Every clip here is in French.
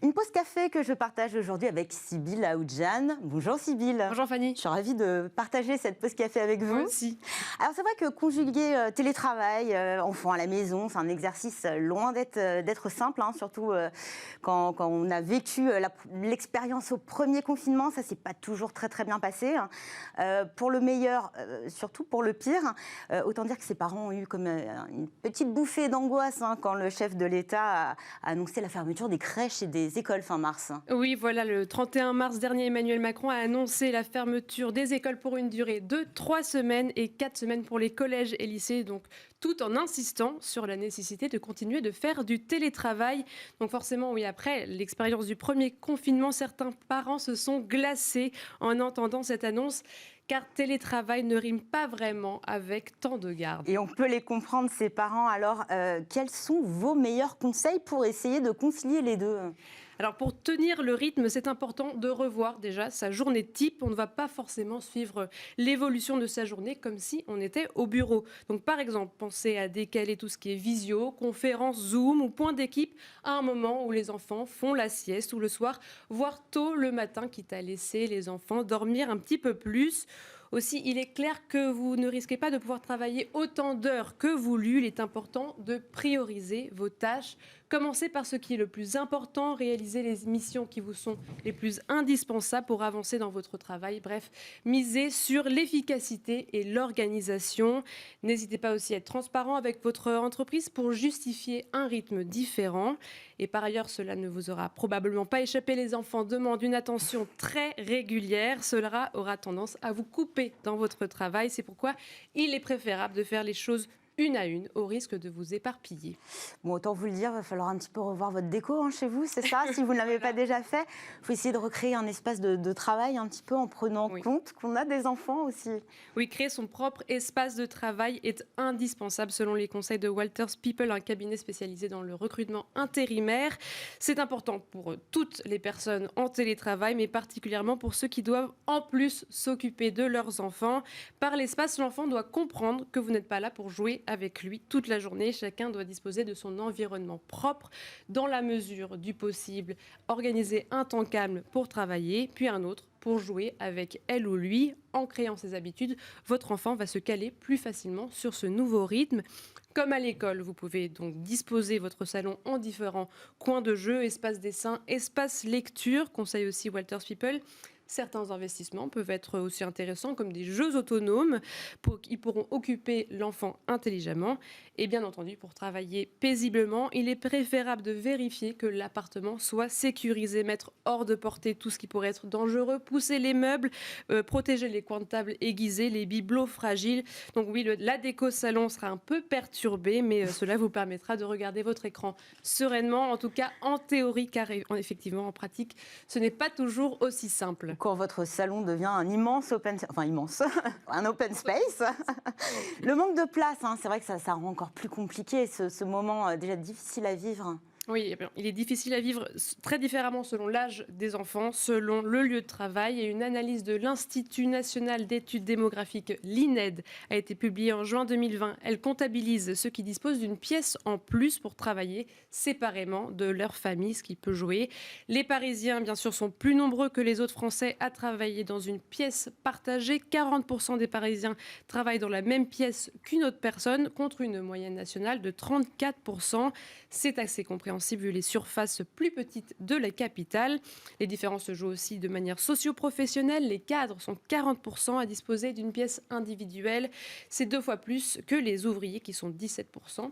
Une pause café que je partage aujourd'hui avec Sybille Aoudjan. Bonjour Sybille. Bonjour Fanny. Je suis ravie de partager cette pause café avec vous. Moi aussi. Alors c'est vrai que conjuguer télétravail, enfants à la maison, c'est un exercice loin d'être simple, hein, surtout quand on a vécu l'expérience au premier confinement, ça s'est pas toujours très très bien passé. Pour le meilleur, surtout pour le pire, autant dire que ses parents ont eu comme une petite bouffée d'angoisse quand le chef de l'État a annoncé la fermeture des crèches et des écoles fin mars. Oui, voilà, le 31 mars dernier, Emmanuel Macron a annoncé la fermeture des écoles pour une durée de 3 semaines et 4 semaines pour les collèges et lycées, donc tout en insistant sur la nécessité de continuer de faire du télétravail. Donc forcément, oui, après l'expérience du premier confinement, certains parents se sont glacés en entendant cette annonce, car télétravail ne rime pas vraiment avec temps de garde. Et on peut les comprendre, ces parents. Alors, quels sont vos meilleurs conseils pour essayer de concilier les deux ? Alors pour tenir le rythme, c'est important de revoir déjà sa journée type. On ne va pas forcément suivre l'évolution de sa journée comme si on était au bureau. Donc par exemple, pensez à décaler tout ce qui est visio, conférence, Zoom ou point d'équipe à un moment où les enfants font la sieste ou le soir, voire tôt le matin, quitte à laisser les enfants dormir un petit peu plus. Aussi, il est clair que vous ne risquez pas de pouvoir travailler autant d'heures que voulu. Il est important de prioriser vos tâches. Commencez par ce qui est le plus important, réalisez les missions qui vous sont les plus indispensables pour avancer dans votre travail. Bref, misez sur l'efficacité et l'organisation. N'hésitez pas aussi à être transparent avec votre entreprise pour justifier un rythme différent. Et par ailleurs, cela ne vous aura probablement pas échappé. Les enfants demandent une attention très régulière. Cela aura tendance à vous couper dans votre travail. C'est pourquoi il est préférable de faire les choses une à une, au risque de vous éparpiller. Bon, autant vous le dire, il va falloir un petit peu revoir votre déco chez vous, c'est ça ? Si vous ne l'avez pas déjà fait, il faut essayer de recréer un espace de travail un petit peu en prenant compte qu'on a des enfants aussi. Oui, créer son propre espace de travail est indispensable selon les conseils de Walters People, un cabinet spécialisé dans le recrutement intérimaire. C'est important pour toutes les personnes en télétravail, mais particulièrement pour ceux qui doivent en plus s'occuper de leurs enfants. Par l'espace, l'enfant doit comprendre que vous n'êtes pas là pour jouer avec lui toute la journée. Chacun doit disposer de son environnement propre dans la mesure du possible. Organiser un temps calme pour travailler, puis un autre pour jouer avec elle ou lui. En créant ces habitudes, votre enfant va se caler plus facilement sur ce nouveau rythme. Comme à l'école, vous pouvez donc disposer votre salon en différents coins de jeu, espace dessin, espace lecture, conseille aussi Walters People. Certains investissements peuvent être aussi intéressants comme des jeux autonomes qui pourront occuper l'enfant intelligemment. Et bien entendu, pour travailler paisiblement, il est préférable de vérifier que l'appartement soit sécurisé, mettre hors de portée tout ce qui pourrait être dangereux, pousser les meubles, protéger les coins de table aiguisés, les bibelots fragiles. Donc oui, la déco salon sera un peu perturbée, mais cela vous permettra de regarder votre écran sereinement, en tout cas en théorie, car effectivement en pratique, ce n'est pas toujours aussi simple. Quand votre salon devient un immense open space. Le manque de place, c'est vrai que ça rend encore plus compliqué ce moment déjà difficile à vivre. Oui, il est difficile à vivre très différemment selon l'âge des enfants, selon le lieu de travail. Et une analyse de l'Institut national d'études démographiques, l'INED, a été publiée en juin 2020. Elle comptabilise ceux qui disposent d'une pièce en plus pour travailler séparément de leur famille, ce qui peut jouer. Les Parisiens, bien sûr, sont plus nombreux que les autres Français à travailler dans une pièce partagée. 40% des Parisiens travaillent dans la même pièce qu'une autre personne, contre une moyenne nationale de 34%. C'est assez compréhensible vu les surfaces plus petites de la capitale. Les différences se jouent aussi de manière socio-professionnelle. Les cadres sont 40% à disposer d'une pièce individuelle. C'est 2 fois plus que les ouvriers qui sont 17%.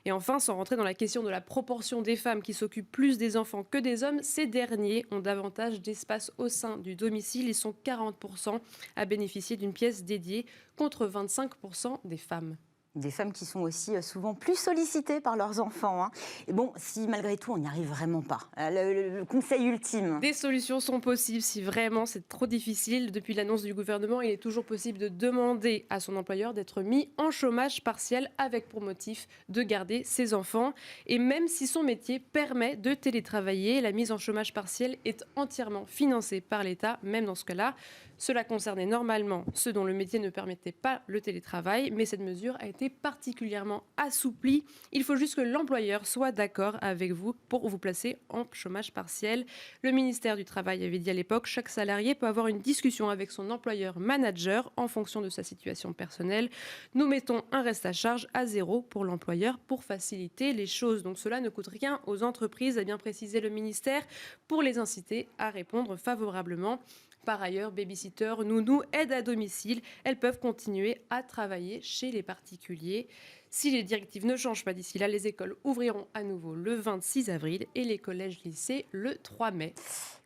Et enfin, sans rentrer dans la question de la proportion des femmes qui s'occupent plus des enfants que des hommes, ces derniers ont davantage d'espace au sein du domicile. Ils sont 40% à bénéficier d'une pièce dédiée contre 25% des femmes. Des femmes qui sont aussi souvent plus sollicitées par leurs enfants. Et bon, si malgré tout, on n'y arrive vraiment pas. Le conseil ultime. Des solutions sont possibles si vraiment c'est trop difficile. Depuis l'annonce du gouvernement, il est toujours possible de demander à son employeur d'être mis en chômage partiel avec pour motif de garder ses enfants. Et même si son métier permet de télétravailler, la mise en chômage partiel est entièrement financée par l'État. Même dans ce cas-là, Cela concernait normalement ceux dont le métier ne permettait pas le télétravail, mais cette mesure a été particulièrement assouplie. Il faut juste que l'employeur soit d'accord avec vous pour vous placer en chômage partiel. Le ministère du Travail avait dit à l'époque, chaque salarié peut avoir une discussion avec son employeur manager en fonction de sa situation personnelle. Nous mettons un reste à charge à 0 pour l'employeur pour faciliter les choses. Donc cela ne coûte rien aux entreprises, a bien précisé le ministère, pour les inciter à répondre favorablement. Par ailleurs, babysitter, nounou, aide à domicile, elles peuvent continuer à travailler chez les particuliers. Si les directives ne changent pas d'ici là, les écoles ouvriront à nouveau le 26 avril et les collèges-lycées le 3 mai.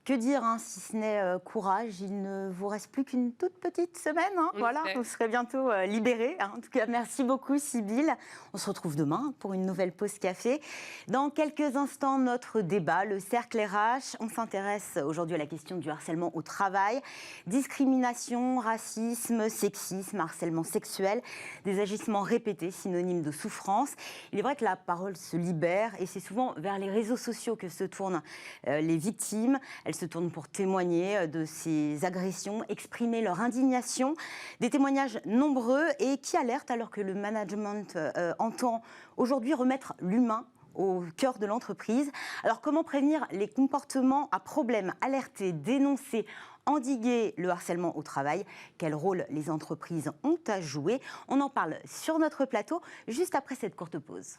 Que dire, hein, si ce n'est courage, il ne vous reste plus qu'une toute petite semaine. Hein, voilà, vous serez bientôt libérés. Hein. En tout cas, merci beaucoup, Sybille. On se retrouve demain pour une nouvelle pause café. Dans quelques instants, notre débat, le cercle RH. On s'intéresse aujourd'hui à la question du harcèlement au travail. Discrimination, racisme, sexisme, harcèlement sexuel, des agissements répétés, synonymes de souffrance. Il est vrai que la parole se libère et c'est souvent vers les réseaux sociaux que se tournent les victimes. Elles se tournent pour témoigner de ces agressions, exprimer leur indignation. Des témoignages nombreux et qui alertent alors que le management entend aujourd'hui remettre l'humain au cœur de l'entreprise. Alors comment prévenir les comportements à problème, alerter, dénoncer, endiguer le harcèlement au travail? Quel rôle les entreprises ont à jouer? On en parle sur notre plateau juste après cette courte pause.